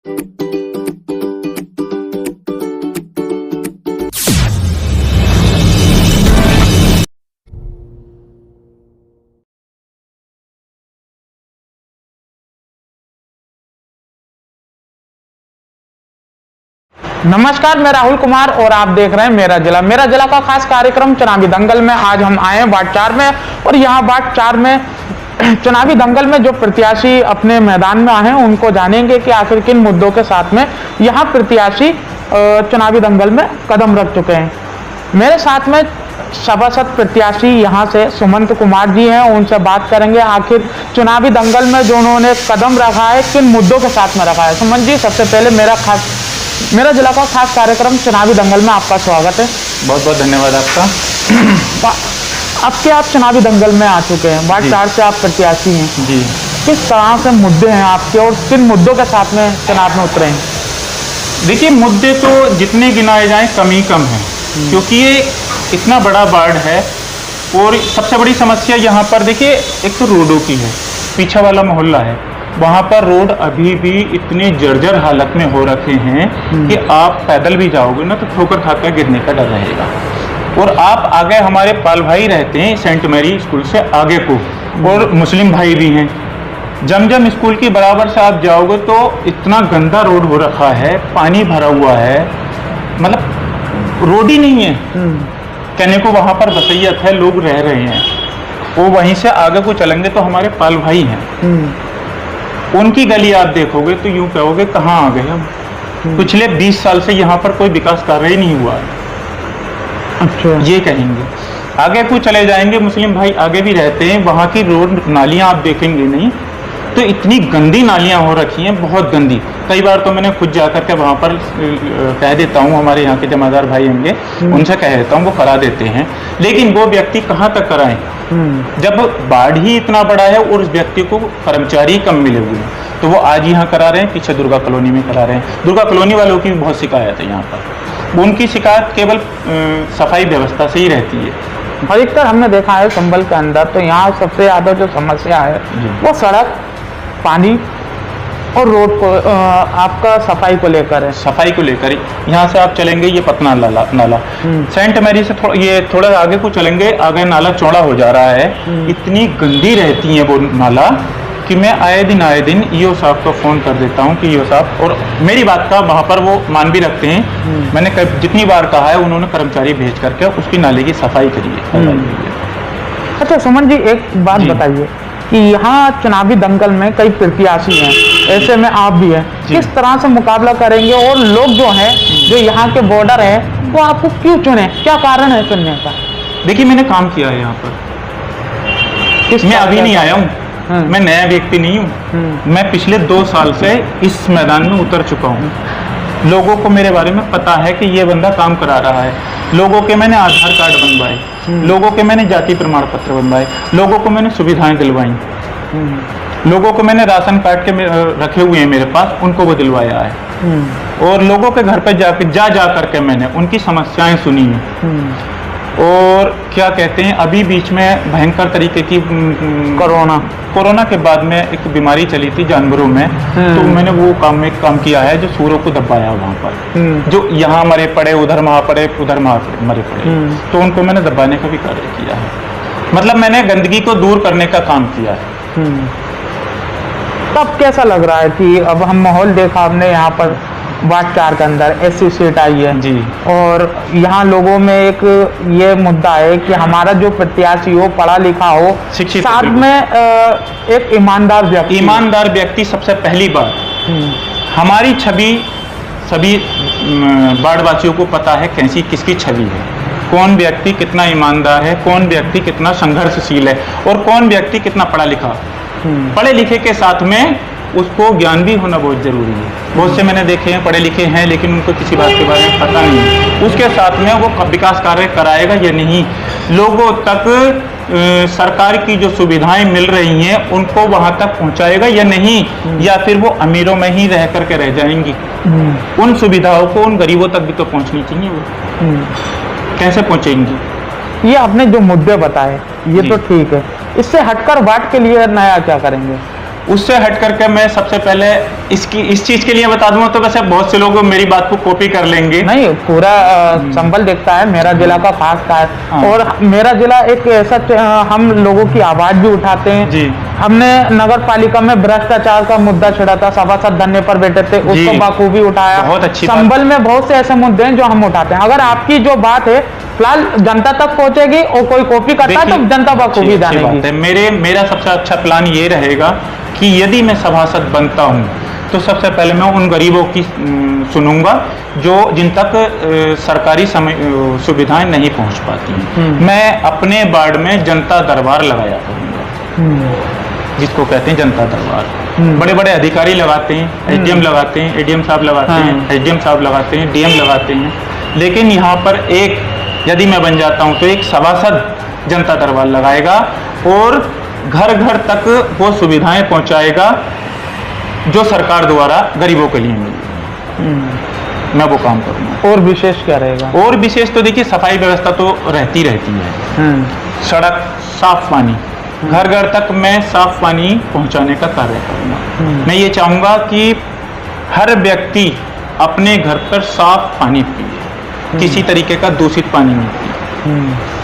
नमस्कार, मैं राहुल कुमार और आप देख रहे हैं मेरा जिला का खास कार्यक्रम चुनावी दंगल में। आज हम आए हैं वार्ड 4 में और यहाँ वार्ड 4 में चुनावी दंगल में जो प्रत्याशी अपने मैदान में आए हैं उनको जानेंगे कि आखिर किन मुद्दों के साथ में यहाँ प्रत्याशी चुनावी दंगल में कदम रख चुके हैं। मेरे साथ में सभासद प्रत्याशी यहाँ से सुमंत कुमार जी हैं, उनसे बात करेंगे आखिर चुनावी दंगल में जो उन्होंने कदम रखा है किन मुद्दों के साथ में रखा है। सुमंत जी, सबसे पहले मेरा जिला का खास कार्यक्रम चुनावी दंगल में आपका स्वागत है। बहुत बहुत धन्यवाद आपका। आप चुनावी दंगल में आ चुके हैं, वार्ड 4 से आप प्रत्याशी हैं जी। किस तरह से मुद्दे हैं आपके और किन मुद्दों के साथ में चुनाव में उतरे हैं? देखिए, मुद्दे तो जितने गिनाए जाएं कम ही कम है, क्योंकि ये इतना बड़ा वार्ड है और सबसे बड़ी समस्या यहाँ पर देखिए एक तो रोडों की है। पीछे वाला मोहल्ला है, वहाँ पर रोड अभी भी इतने जर्जर हालत में हो रखे हैं कि आप पैदल भी जाओगे ना तो ठोकर खाकर गिरने का डर रहेगा। और आप आगे हमारे पाल भाई रहते हैं सेंट मैरी स्कूल से आगे को, और मुस्लिम भाई भी हैं। जमजम स्कूल की बराबर से आप जाओगे तो इतना गंदा रोड हो रखा है, पानी भरा हुआ है, मतलब रोड ही नहीं है कहने को। वहाँ पर बसैयत है, लोग रह रहे हैं। वो वहीं से आगे को चलेंगे तो हमारे पाल भाई हैं, उनकी गली आप देखोगे तो यूं कहोगे कहाँ आ गए हम। पिछले 20 साल से यहाँ पर कोई विकास कार्य ही नहीं हुआ है। अच्छा, ये कहेंगे। आगे को चले जाएंगे, मुस्लिम भाई आगे भी रहते हैं, वहाँ की रोड नालियाँ आप देखेंगे नहीं तो इतनी गंदी नालियाँ हो रखी हैं, बहुत गंदी। कई बार तो मैंने खुद जाकर के वहाँ पर कह देता हूँ, हमारे यहाँ के जमादार भाई होंगे उनसे कह देता हूँ, वो करा देते हैं। लेकिन वो व्यक्ति कहाँ तक कराएं जब बाढ़ ही इतना बड़ा है और उस व्यक्ति को कर्मचारी कम मिले हुए हैं। तो वो आज यहाँ करा रहे हैं, पीछे दुर्गा कॉलोनी में करा रहे हैं। दुर्गा कॉलोनी वालों की भी बहुत शिकायत है यहाँ पर। उनकी शिकायत केवल सफाई व्यवस्था से ही रहती है। अधिकतर हमने देखा है संभल के अंदर तो यहाँ सबसे ज़्यादा जो समस्या है वो सड़क, पानी और रोड को आपका सफाई को लेकर है। सफाई को लेकर यहाँ से आप चलेंगे, ये पतना नाला सेंट मैरी से ये थोड़ा आगे को चलेंगे, आगे नाला चौड़ा हो जा रहा है। इतनी गंदी रहती है वो नाला कि मैं आए दिन ईओ साहब को फ़ोन कर देता हूँ कि ईओ साहब, और मेरी बात का वहाँ पर वो मान भी रखते हैं। मैंने जितनी बार कहा है उन्होंने कर्मचारी भेज करके उसकी नाले की सफाई करी है। अच्छा सुमन जी, एक बात बताइए कि यहाँ चुनावी दंगल में कई प्रत्याशी हैं, ऐसे में आप भी हैं, किस तरह से मुकाबला करेंगे और लोग जो हैं जो यहाँ के बॉर्डर हैं वो आपको क्यों चुने, क्या कारण है चुनने का? देखिए, मैंने काम किया है यहाँ पर। मैं अभी नहीं आया हूँ, मैं नया व्यक्ति नहीं हूँ। मैं पिछले 2 साल से इस मैदान में उतर चुका हूँ। लोगों को मेरे बारे में पता है कि ये बंदा काम करा रहा है। लोगों के मैंने आधार कार्ड बनवाए, लोगों के मैंने जाति प्रमाण पत्र बनवाए, लोगों को मैंने सुविधाएं दिलवाई, लोगों को मैंने राशन कार्ड के रखे हुए हैं मेरे पास, उनको वो दिलवाया है। और लोगों के घर पे जा करके मैंने उनकी समस्याएं सुनी हैं। और क्या कहते हैं, अभी बीच में भयंकर तरीके की कोरोना के बाद में एक बीमारी चली थी जानवरों में, तो मैंने वो काम किया है, जो सूरों को दबाया वहाँ पर। जो यहाँ मरे पड़े, उधर वहाँ पड़े, उधर मरे पड़े, तो उनको मैंने दबाने का भी कार्य किया है। मतलब मैंने गंदगी को दूर करने का काम किया है। तब कैसा लग रहा है कि अब हम माहौल देखा हमने यहाँ पर वार्ड 4 के अंदर ऐसी सीट आई है जी, और यहाँ लोगों में एक ये मुद्दा है कि हमारा जो प्रत्याशी हो पढ़ा लिखा हो, शिक्षित, साथ में एक ईमानदार व्यक्ति सबसे पहली बात। हमारी छवि सभी वार्डवासियों को पता है कैसी किसकी छवि है, कौन व्यक्ति कितना ईमानदार है, कौन व्यक्ति कितना संघर्षशील है और कौन व्यक्ति कितना पढ़ा लिखा। पढ़े लिखे के साथ में उसको ज्ञान भी होना बहुत जरूरी है। बहुत से मैंने देखे हैं पढ़े लिखे हैं लेकिन उनको किसी बात के बारे में पता नहीं है। उसके साथ में वो विकास कार्य कराएगा या नहीं, लोगों तक सरकार की जो सुविधाएं मिल रही हैं उनको वहां तक पहुंचाएगा या नहीं, या फिर वो अमीरों में ही रह करके रह जाएंगी। उन सुविधाओं को उन गरीबों तक भी तो पहुंचनी चाहिए, वो कैसे पहुंचेंगी? ये आपने जो मुद्दे बताए ये तो ठीक है, इससे हटकर वार्ड के लिए नया क्या करेंगे? उससे हट करके मैं सबसे पहले इस चीज के लिए बता दूंगा, तो वैसे बहुत से लोग मेरी बात को कॉपी कर लेंगे। नहीं, पूरा संभल देखता है मेरा जिला का खास कार्य। हाँ। और मेरा जिला एक ऐसा हम लोगों की आवाज भी उठाते हैं जी। हमने नगर पालिका में भ्रष्टाचार का मुद्दा छिड़ा था, सभासद धरने पर बैठे थे, उसको बखूबी उठाया। बहुत अच्छी बात। संभल में बहुत से ऐसे मुद्दे हैं जो हम उठाते हैं। अगर आपकी जो बात है फिलहाल जनता तक पहुंचेगी और कोई कॉपी करता है तो जनता बखूबी जानेगी। मेरा सबसे अच्छा प्लान ये रहेगा कि यदि मैं सभासद बनता हूं तो सबसे पहले मैं उन गरीबों की सुनूंगा जिन तक सरकारी सुविधाएं नहीं पहुंच पाती। मैं अपने वार्ड में जनता दरबार लगाया करूंगा, जिसको कहते हैं जनता दरबार। बड़े बड़े अधिकारी लगाते हैं, एसडीएम लगाते हैं, एडीएम साहब लगाते हैं, एसडीएम साहब लगाते हैं, डीएम लगाते हैं, लेकिन यहाँ पर यदि मैं बन जाता हूं तो एक सभासद जनता दरबार लगाएगा और घर घर तक वो सुविधाएं पहुंचाएगा जो सरकार द्वारा गरीबों के लिए मिली। मैं वो काम करूंगा। और विशेष क्या रहेगा? और विशेष तो देखिए सफाई व्यवस्था तो रहती है, सड़क, साफ पानी, घर घर तक मैं साफ पानी पहुंचाने का कार्य करूंगा। मैं ये चाहूंगा कि हर व्यक्ति अपने घर पर साफ पानी पिए, किसी तरीके का दूषित पानी नहीं पिए।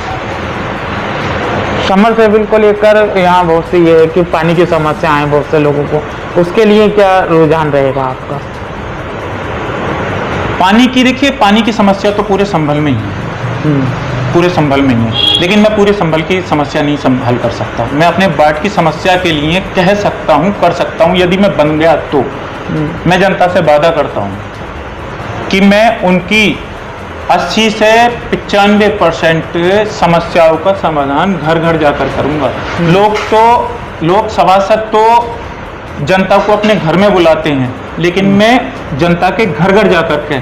समरसेबल को लेकर यहाँ बहुत सी ये है कि पानी की समस्या है बहुत से लोगों को, उसके लिए क्या रुझान रहेगा आपका? पानी की समस्या तो पूरे संभल में ही है, पूरे संभल में ही है, लेकिन मैं पूरे संभल की समस्या नहीं हल कर सकता। मैं अपने वार्ड की समस्या के लिए कह सकता हूँ, कर सकता हूँ। यदि मैं बन गया तो मैं जनता से वादा करता हूँ कि मैं उनकी 80 से 95% समस्याओं का समाधान घर घर जाकर करूंगा। लोग सभासद तो जनता को अपने घर में बुलाते हैं, लेकिन मैं जनता के घर घर जाकर के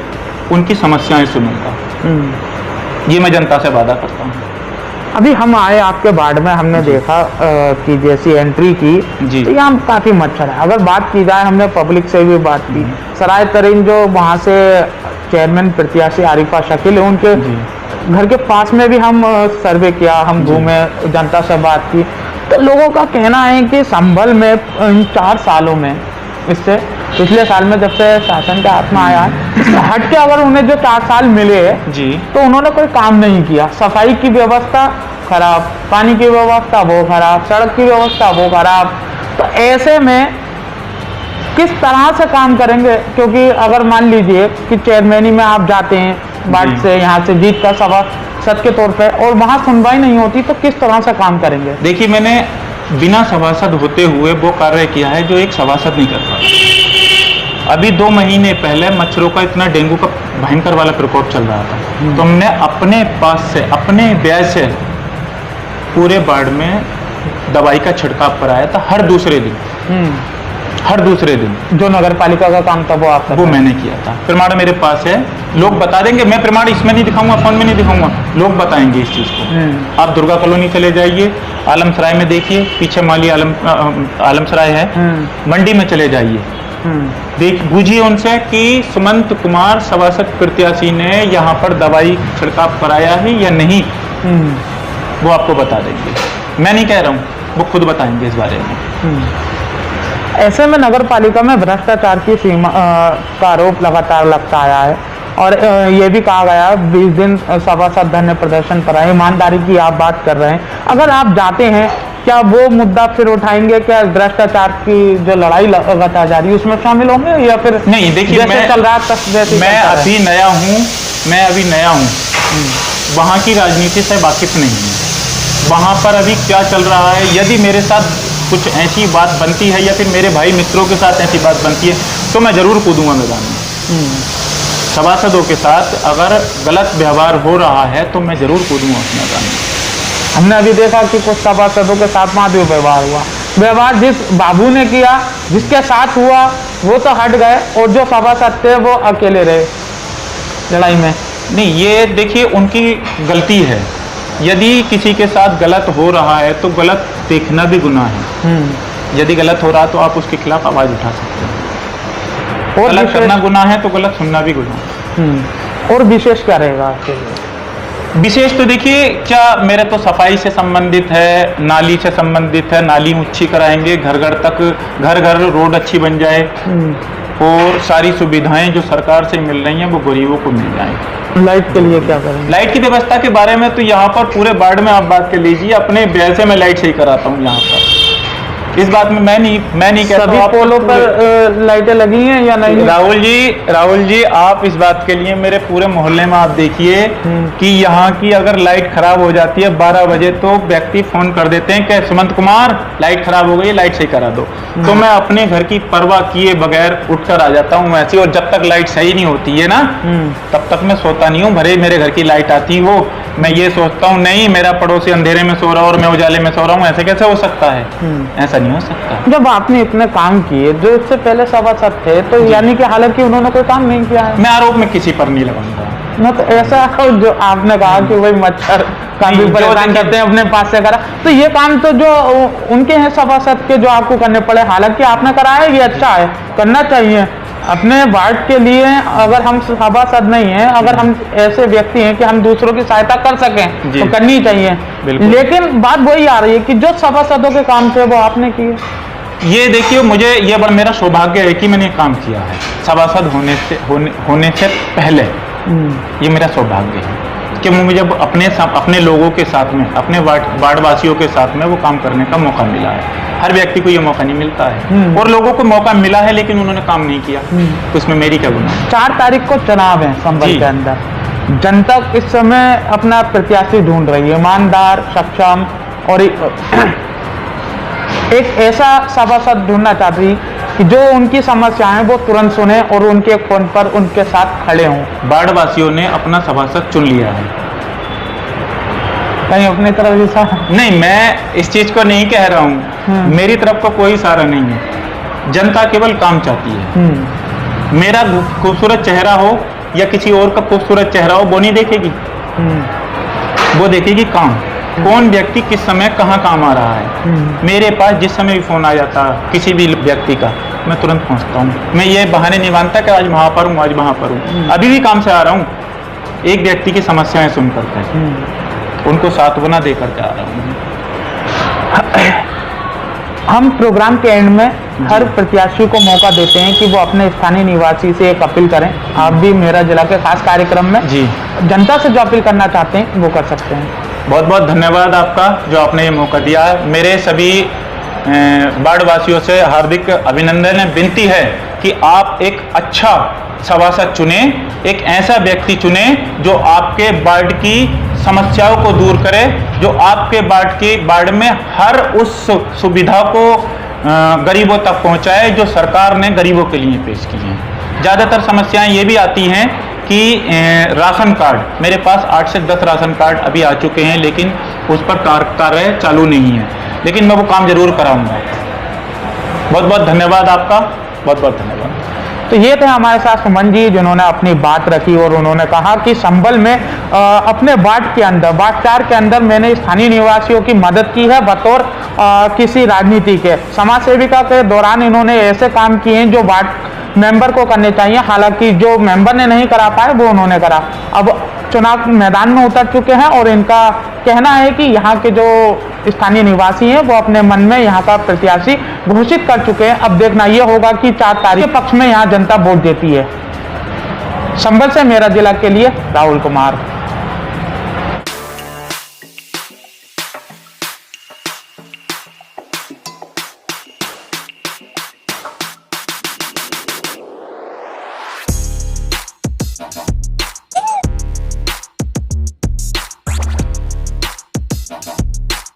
उनकी समस्याएं सुनूंगा। ये मैं जनता से वादा करता हूँ। अभी हम आए आपके वार्ड में, हमने देखा कि जैसी एंट्री की जी, तो यहाँ काफी मच्छर है। अगर बात की जाए, हमने पब्लिक से भी बात की, सराय तरीन जो वहाँ से चेयरमैन प्रत्याशी आरिफा शकील है, उनके घर के पास में भी हम सर्वे किया, हम घूमे, जनता से बात की, तो लोगों का कहना है कि संभल में इन 4 सालों में, इससे पिछले साल में जब से शासन के हाथ में आया है, इससे हट के अगर उन्हें जो 4 साल मिले जी, तो उन्होंने कोई काम नहीं किया। सफाई की व्यवस्था खराब, पानी की व्यवस्था वो खराब, सड़क की व्यवस्था वो खराब। तो ऐसे में किस तरह से काम करेंगे? क्योंकि अगर मान लीजिए कि चेयरमैनी में आप जाते हैं वार्ड से, यहाँ से जीत कर सभासद के तौर पे, और वहाँ सुनवाई नहीं होती, तो किस तरह से काम करेंगे? देखिए, मैंने बिना सभासद होते हुए वो कार्य किया है जो एक सभासद नहीं कर पाता। अभी 2 महीने पहले मच्छरों का इतना डेंगू का भयंकर वाला प्रकोप चल रहा था, तो हमने अपने पास से, अपने व्यय से पूरे वार्ड में दवाई का छिड़काव कराया था हर दूसरे दिन। जो नगर पालिका का काम था वो मैंने किया था। प्रमाण मेरे पास है, लोग बता देंगे। मैं प्रमाण इसमें नहीं दिखाऊंगा, फोन में नहीं दिखाऊंगा, लोग बताएंगे इस चीज को। आप दुर्गा कॉलोनी चले जाइए, आलमसराय में देखिए, पीछे माली आलमसराय है, मंडी में चले जाइए, बूझिए उनसे कि सुमंत कुमार सभासद प्रत्याशी ने यहाँ पर दवाई छिड़काव कराया है या नहीं, वो आपको बता देंगे। मैं नहीं कह रहा हूँ, वो खुद बताएंगे इस बारे में। ऐसे में नगर पालिका में भ्रष्टाचार की सीमा का आरोप लगातार लगता आया है, और ये भी कहा गया 20 दिन सभासद धरने प्रदर्शन पर आए। ईमानदारी की आप बात कर रहे हैं, अगर आप जाते हैं क्या वो मुद्दा फिर उठाएंगे? क्या भ्रष्टाचार की जो लड़ाई लगातार जारी है उसमें शामिल होंगे, या फिर नहीं? देखिए, मैं चल रहा अभी नया हूँ, वहाँ की राजनीति से वाकिफ नहीं है। वहाँ पर अभी क्या चल रहा है, यदि मेरे साथ कुछ ऐसी बात बनती है या फिर मेरे भाई मित्रों के साथ ऐसी बात बनती है तो मैं जरूर कूदूंगा मैदान में। सभासदों के साथ अगर गलत व्यवहार हो रहा है तो मैं जरूर कूदूंगा उस मैदान में। हमने अभी देखा कि कुछ सभासदों के साथ माध्यम व्यवहार जिस बाबू ने किया, जिसके साथ हुआ, वो तो हट गए, और जो सभासद थे वो अकेले रहे लड़ाई में। नहीं, ये देखिए उनकी गलती है। यदि किसी के साथ गलत हो रहा है तो गलत देखना भी गुनाह है। यदि गलत हो रहा है तो आप उसके खिलाफ आवाज उठा सकते हैं। और गलत करना गुनाह है तो गलत सुनना भी गुनाह है। और विशेष क्या रहेगा आपके लिए? विशेष तो देखिए, क्या मेरे तो सफाई से संबंधित है, नाली से संबंधित है, नाली अच्छी कराएंगे, घर घर तक, घर घर रोड अच्छी बन जाए और सारी सुविधाएं जो सरकार से मिल रही हैं वो गरीबों को मिल जाएं। लाइट के लिए क्या करेंगे? लाइट की व्यवस्था के बारे में तो यहाँ पर पूरे वार्ड में आप बात कर लीजिए, अपने व्यय से मैं लाइट सही कराता हूँ यहाँ पर। इस बात में मैं नहीं कहता सभी पोलों पर लाइटें लगी हैं या नहीं? राहुल जी आप इस बात के लिए मेरे पूरे मोहल्ले में आप देखिए कि यहाँ की अगर लाइट खराब हो जाती है 12 बजे तो व्यक्ति फोन कर देते हैं कि सुमंत कुमार लाइट खराब हो गई, लाइट सही करा दो। तो मैं अपने घर की परवाह किए बगैर उठकर आ जाता हूँ वैसे, और जब तक लाइट सही नहीं होती है ना तब तक मैं सोता नहीं हूँ। भले मेरे घर की लाइट आती हो, मैं ये सोचता हूँ नहीं मेरा पड़ोसी अंधेरे में सो रहा और मैं उजाले में सो रहा हूँ, ऐसे कैसे हो सकता है? ऐसा नहीं हो सकता। जब आपने इतने काम किए जो इससे पहले सभासद थे, तो यानी कि हालांकि उन्होंने कोई काम नहीं किया है? मैं आरोप में किसी पर नहीं लगाऊंगा ना। तो ऐसा जो आपने कहा कि वही मच्छर काम भी परेशान करते हैं अपने पास से करा, तो ये काम तो जो उनके हैं सभासद के जो आपको करने पड़े, हालांकि आपने कराया ये अच्छा है, करना चाहिए अपने वार्ड के लिए। अगर हम सभासद नहीं हैं, अगर हम ऐसे व्यक्ति हैं कि हम दूसरों की सहायता कर सकें तो करनी चाहिए। लेकिन बात वही आ रही है कि जो सभासदों के काम थे वो आपने किए। ये देखिए, मुझे ये बड़ा मेरा सौभाग्य है कि मैंने काम किया है सभासद होने से पहले। ये मेरा सौभाग्य है कि मुझे अपने लोगों के साथ में, अपने वार्ड वासियों के साथ में वो काम करने का मौका मिला है। हर व्यक्ति को ये मौका नहीं मिलता है, और लोगों को मौका मिला है लेकिन उन्होंने काम नहीं किया, तो इसमें मेरी क्या गुनाह? 4 तारीख को चुनाव है संभल के अंदर। जनता इस समय अपना प्रत्याशी ढूंढ रही है, ईमानदार, सक्षम और एक ऐसा सभासद ढूंढना चाहती कि जो उनकी समस्याएं वो तुरंत सुने और उनके फोन पर उनके साथ खड़े हों। वार्ड वासियों ने अपना सभासद चुन लिया है। कहीं अपनी तरफ इशारा नहीं, मैं इस चीज को नहीं कह रहा हूँ, मेरी तरफ का कोई इशारा नहीं है। जनता केवल काम चाहती है। मेरा खूबसूरत चेहरा हो या किसी और का खूबसूरत चेहरा हो वो नहीं देखेगी, वो देखेगी काम, कौन व्यक्ति किस समय कहाँ काम आ रहा है। मेरे पास जिस समय भी फोन आ जाता किसी भी व्यक्ति का, मैं तुरंत पहुंचता हूँ। मैं ये बहाने नहीं मानता कि आज वहां पर हूँ, आज वहां पर हूँ। अभी भी काम से आ रहा हूँ, एक व्यक्ति की समस्याएं सुन करके उनको सांत्वना दे करके आ रहा हूँ। हम प्रोग्राम के एंड में हर प्रत्याशी को मौका देते हैं कि वो अपने स्थानीय निवासी से एक अपील करें। आप भी मेरा जिला के खास कार्यक्रम में जी जनता से जो अपील करना चाहते हैं वो कर सकते हैं। बहुत बहुत धन्यवाद आपका जो आपने ये मौका दिया है। मेरे सभी वार्ड वासियों से हार्दिक अभिनंदन है। विनती है कि आप एक अच्छा सभासद चुने, एक ऐसा व्यक्ति चुने जो आपके वार्ड की समस्याओं को दूर करे, जो आपके वार्ड में हर उस सुविधा को गरीबों तक पहुंचाए जो सरकार ने गरीबों के लिए पेश की हैं। ज़्यादातर समस्याएं ये भी आती हैं कि राशन कार्ड, मेरे पास 8 से 10 राशन कार्ड अभी आ चुके हैं लेकिन उस पर कार्य चालू नहीं है, लेकिन मैं वो काम जरूर कराऊंगा। बहुत बहुत धन्यवाद आपका, बहुत बहुत धन्यवाद। तो ये थे हमारे साथ सुमन जी जिन्होंने अपनी बात रखी और उन्होंने कहा कि संभल में अपने वार्ड के अंदर, वार्ड 4 के अंदर मैंने स्थानीय निवासियों की मदद की है बतौर किसी राजनीति के। समाज सेविका के दौरान इन्होंने ऐसे काम किए हैं जो वार्ड मेंबर को करने चाहिए, हालांकि जो मेंबर ने नहीं करा पाए वो उन्होंने करा। अब चुनाव मैदान में उतर चुके हैं और इनका कहना है कि यहाँ के जो स्थानीय निवासी हैं वो अपने मन में यहाँ का प्रत्याशी घोषित कर चुके हैं। अब देखना ये होगा कि 4 तारीख के पक्ष में यहाँ जनता वोट देती है। संभल से मेरा जिला के लिए राहुल कुमार।